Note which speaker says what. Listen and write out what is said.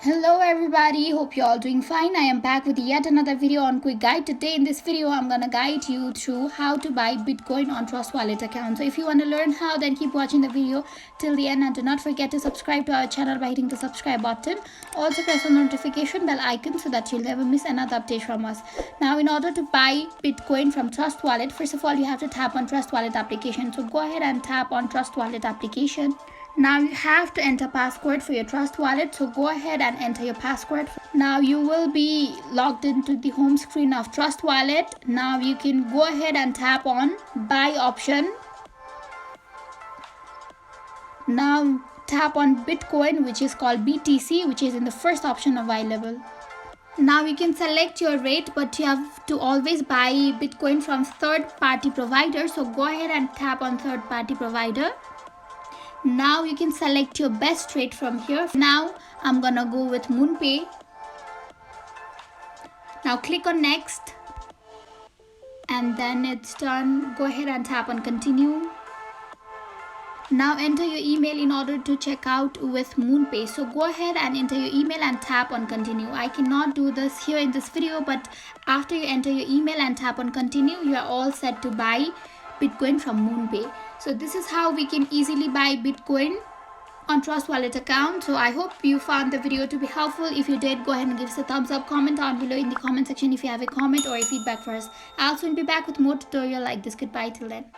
Speaker 1: Hello everybody, hope you're all doing fine. I am back with yet another video on Quick Guide. Today in this video, I'm gonna guide you through how to buy Bitcoin on Trust Wallet account. So if you want to learn how, then keep watching the video till the end and do not forget to subscribe to our channel by hitting the subscribe button. Also press the notification bell icon so that you'll never miss another update from us. Now in order to buy Bitcoin from Trust Wallet, first of all you have to tap on Trust Wallet application. So go ahead and tap on Trust Wallet application. Now you have to enter password for your Trust Wallet, so go ahead and enter your password. Now you will be logged into the home screen of Trust Wallet. Now you can go ahead and tap on buy option. Now tap on Bitcoin, which is called BTC, which is in the first option available. Now you can select your rate, but you have to always buy Bitcoin from third-party provider, so go ahead and tap on third-party provider. Now you can select your best rate from here. Now I'm gonna go with MoonPay. Now click on next and then it's done. Go ahead and tap on continue. Now enter your email in order to check out with MoonPay. So go ahead and enter your email and tap on continue. I cannot do this here in this video, but after you enter your email and tap on continue, you are all set to buy Bitcoin from MoonPay. So this is how we can easily buy Bitcoin on Trust Wallet account. So I hope you found the video to be helpful. If you did, go ahead and give us a thumbs up. Comment down below in the comment section if you have a comment or a feedback for us. I'll soon be back with more tutorial like this. Goodbye till then.